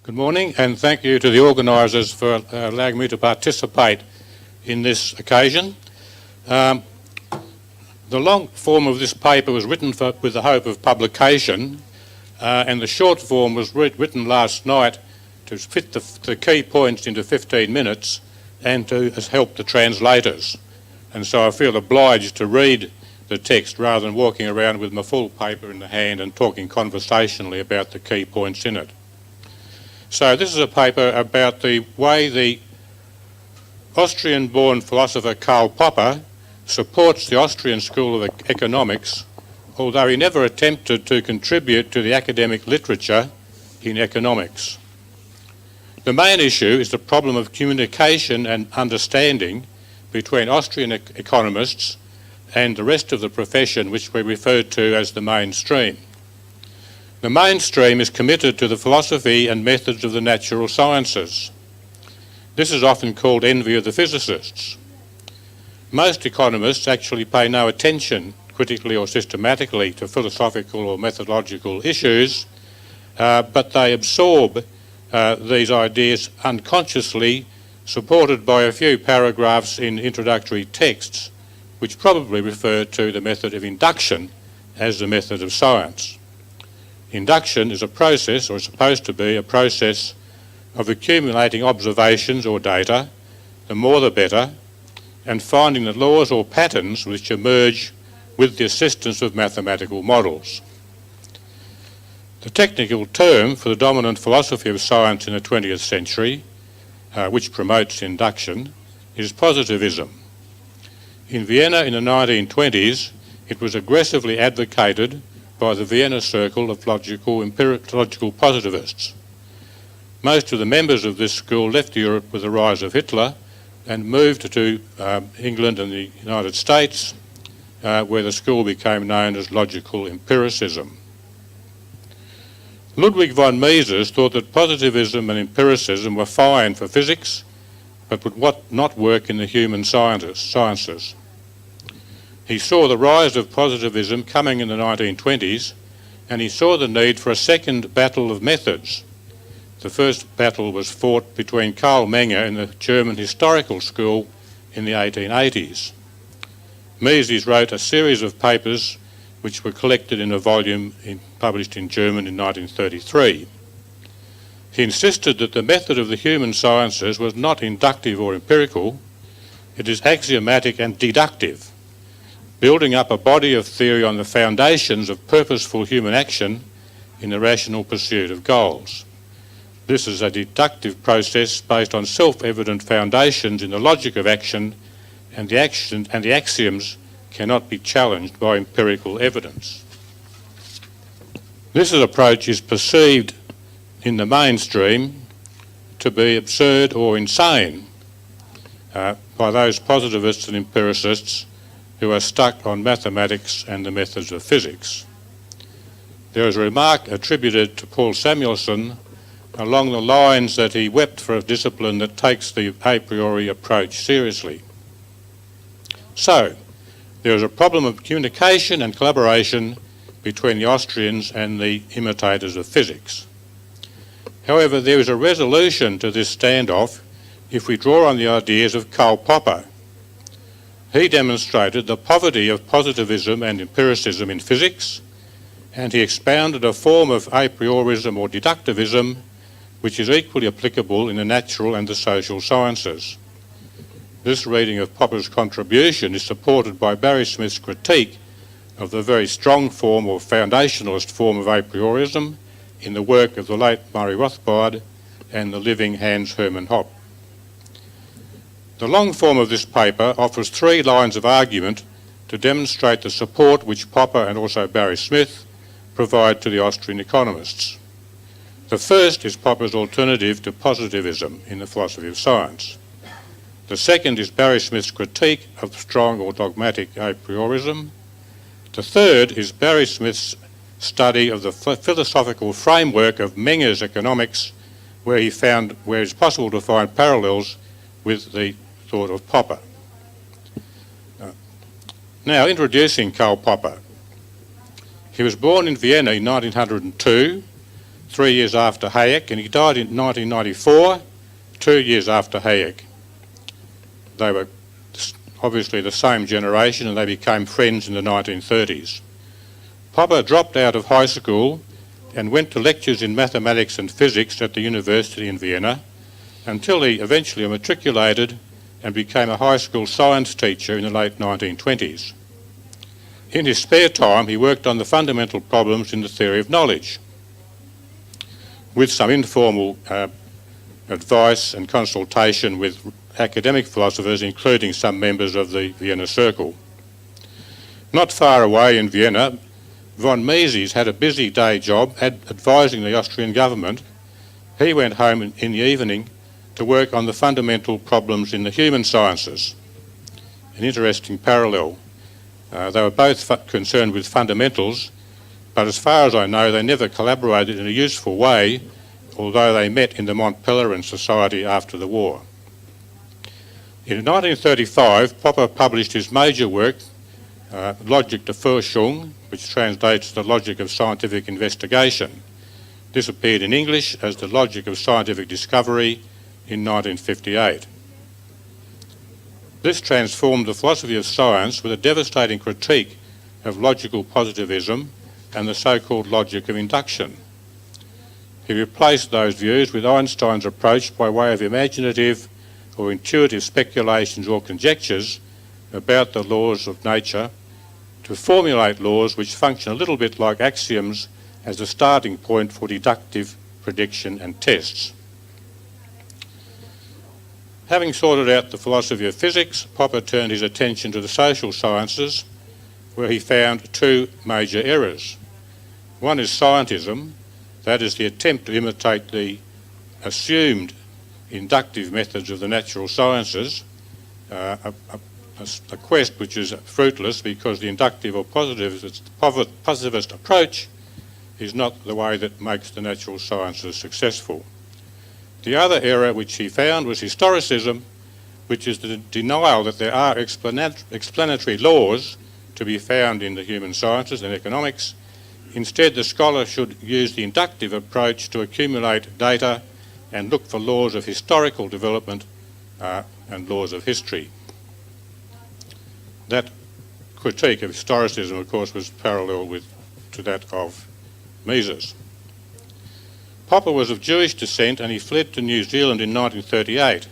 Good morning, and thank you to the organisers for allowing me to participate in this occasion. The long form of this paper was written with the hope of publication, and the short form was written last night to fit the key points into 15 minutes and to help the translators. And so I feel obliged to read the text rather than walking around with my full paper in the hand and talking conversationally about the key points in it. So this is a paper about the way the Austrian-born philosopher Karl Popper supports the Austrian School of Economics, although he never attempted to contribute to the academic literature in economics. The main issue is the problem of communication and understanding between Austrian economists and the rest of the profession, which we refer to as the mainstream. The mainstream is committed to the philosophy and methods of the natural sciences. This is often called envy of the physicists. Most economists actually pay no attention, critically or systematically, to philosophical or methodological issues, but they absorb these ideas unconsciously, supported by a few paragraphs in introductory texts, which probably refer to the method of induction as the method of science. Induction is a process, or is supposed to be a process, of accumulating observations or data, the more the better, and finding the laws or patterns which emerge with the assistance of mathematical models. The technical term for the dominant philosophy of science in the 20th century, which promotes induction, is positivism. In Vienna in the 1920s, it was aggressively advocated by the Vienna Circle of logical positivists. Most of the members of this school left Europe with the rise of Hitler and moved to England and the United States, where the school became known as logical empiricism. Ludwig von Mises thought that positivism and empiricism were fine for physics, but would not work in the human sciences. He saw the rise of positivism coming in the 1920s, and he saw the need for a second battle of methods. The first battle was fought between Karl Menger and the German Historical School in the 1880s. Mises wrote a series of papers which were collected in a volume published in German in 1933. He insisted that the method of the human sciences was not inductive or empirical, it is axiomatic and deductive, building up a body of theory on the foundations of purposeful human action in the rational pursuit of goals. This is a deductive process based on self-evident foundations in the logic of action, and the axioms cannot be challenged by empirical evidence. This approach is perceived in the mainstream to be absurd or insane by those positivists and empiricists who are stuck on mathematics and the methods of physics. There is a remark attributed to Paul Samuelson along the lines that he wept for a discipline that takes the a priori approach seriously. So, there is a problem of communication and collaboration between the Austrians and the imitators of physics. However, there is a resolution to this standoff if we draw on the ideas of Karl Popper. He demonstrated the poverty of positivism and empiricism in physics, and he expounded a form of a priorism or deductivism which is equally applicable in the natural and the social sciences. This reading of Popper's contribution is supported by Barry Smith's critique of the very strong form or foundationalist form of a priorism in the work of the late Murray Rothbard and the living Hans Hermann Hoppe. The long form of this paper offers 3 lines of argument to demonstrate the support which Popper and also Barry Smith provide to the Austrian economists. The first is Popper's alternative to positivism in the philosophy of science. The second is Barry Smith's critique of strong or dogmatic a priorism. The third is Barry Smith's study of the philosophical framework of Menger's economics, where it's possible to find parallels with the thought of Popper. Now, introducing Karl Popper. He was born in Vienna in 1902 3 years after Hayek, and he died in 1994, 2 years after Hayek. They were obviously the same generation, and they became friends in the 1930s. Popper dropped out of high school and went to lectures in mathematics and physics at the university in Vienna until he eventually matriculated and became a high school science teacher in the late 1920s. In his spare time, he worked on the fundamental problems in the theory of knowledge, with some informal advice and consultation with academic philosophers, including some members of the Vienna Circle. Not far away in Vienna, Von Mises had a busy day job advising the Austrian government. He went home in the evening to work on the fundamental problems in the human sciences. An interesting parallel. They were both concerned with fundamentals, but as far as I know, they never collaborated in a useful way, although they met in the Mont Pelerin Society after the war. In 1935, Popper published his major work, Logic der Forschung, which translates the logic of scientific investigation. This appeared in English as The Logic of Scientific Discovery in 1958. This transformed the philosophy of science with a devastating critique of logical positivism and the so-called logic of induction. He replaced those views with Einstein's approach by way of imaginative or intuitive speculations or conjectures about the laws of nature to formulate laws which function a little bit like axioms as a starting point for deductive prediction and tests. Having sorted out the philosophy of physics, Popper turned his attention to the social sciences, where he found two major errors. One is scientism, that is the attempt to imitate the assumed inductive methods of the natural sciences, a quest which is fruitless because the inductive or positivist approach is not the way that makes the natural sciences successful. The other error which he found was historicism, which is the denial that there are explanatory laws to be found in the human sciences and economics. Instead, the scholar should use the inductive approach to accumulate data and look for laws of historical development and laws of history. That critique of historicism, of course, was parallel to that of Mises. Popper was of Jewish descent, and he fled to New Zealand in 1938,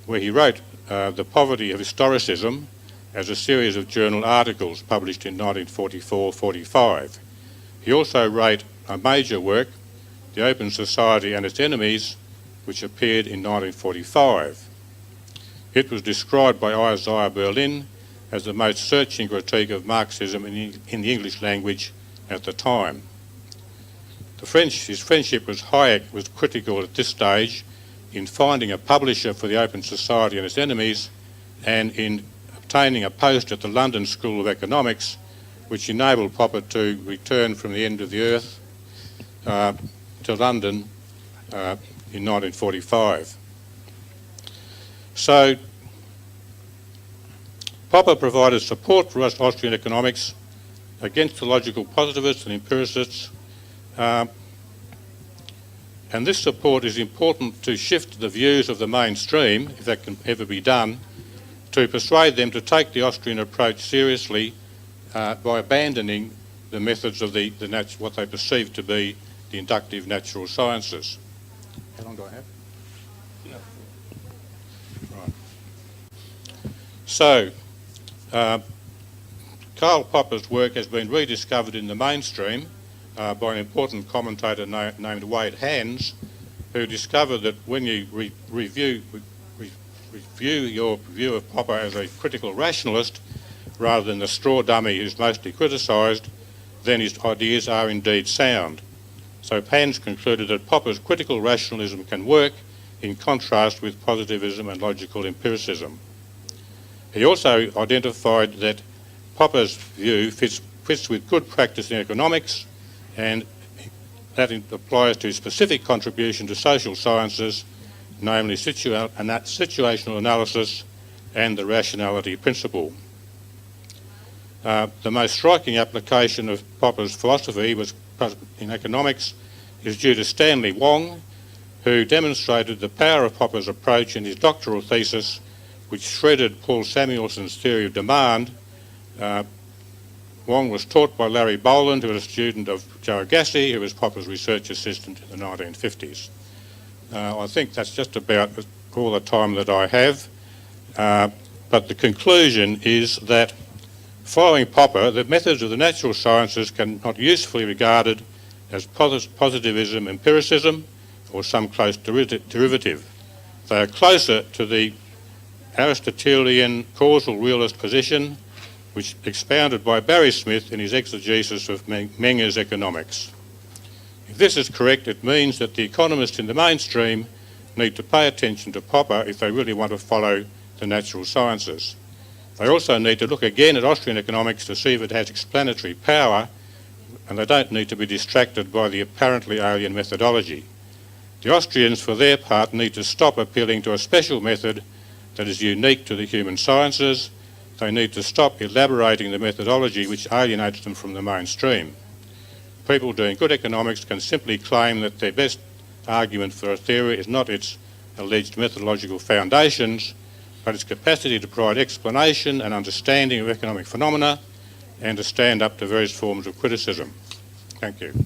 where he wrote The Poverty of Historicism as a series of journal articles published in 1944-45. He also wrote a major work, The Open Society and Its Enemies, which appeared in 1945. It was described by Isaiah Berlin as the most searching critique of Marxism in the English language at the time. His friendship with Hayek was critical at this stage in finding a publisher for the Open Society and Its Enemies and in obtaining a post at the London School of Economics, which enabled Popper to return from the end of the earth to London in 1945. So Popper provided support for Austrian economics against the logical positivists and empiricists, and this support is important to shift the views of the mainstream, if that can ever be done, to persuade them to take the Austrian approach seriously by abandoning the methods of what they perceive to be the inductive natural sciences. How long do I have? No. Right. So, Karl Popper's work has been rediscovered in the mainstream by an important commentator named Wade Hans, who discovered that when you review your view of Popper as a critical rationalist rather than the straw dummy who's mostly criticised, then his ideas are indeed sound. So Hans concluded that Popper's critical rationalism can work in contrast with positivism and logical empiricism. He also identified that Popper's view fits with good practice in economics, and that applies to his specific contribution to social sciences, namely situational analysis and the rationality principle. The most striking application of Popper's philosophy was in economics is due to Stanley Wong, who demonstrated the power of Popper's approach in his doctoral thesis, which shredded Paul Samuelson's theory of demand. Wong was taught by Larry Boland, who was a student of Joe Agassi, who was Popper's research assistant in the 1950s. I think that's just about all the time that I have. But the conclusion is that following Popper, the methods of the natural sciences cannot usefully be regarded as positivism, empiricism, or some close derivative. They are closer to the Aristotelian causal realist position, which expounded by Barry Smith in his exegesis of Menger's economics. If this is correct, it means that the economists in the mainstream need to pay attention to Popper if they really want to follow the natural sciences. They also need to look again at Austrian economics to see if it has explanatory power, and they don't need to be distracted by the apparently alien methodology. The Austrians, for their part, need to stop appealing to a special method that is unique to the human sciences. They need to stop elaborating the methodology which alienates them from the mainstream. People doing good economics can simply claim that their best argument for a theory is not its alleged methodological foundations, but its capacity to provide explanation and understanding of economic phenomena and to stand up to various forms of criticism. Thank you.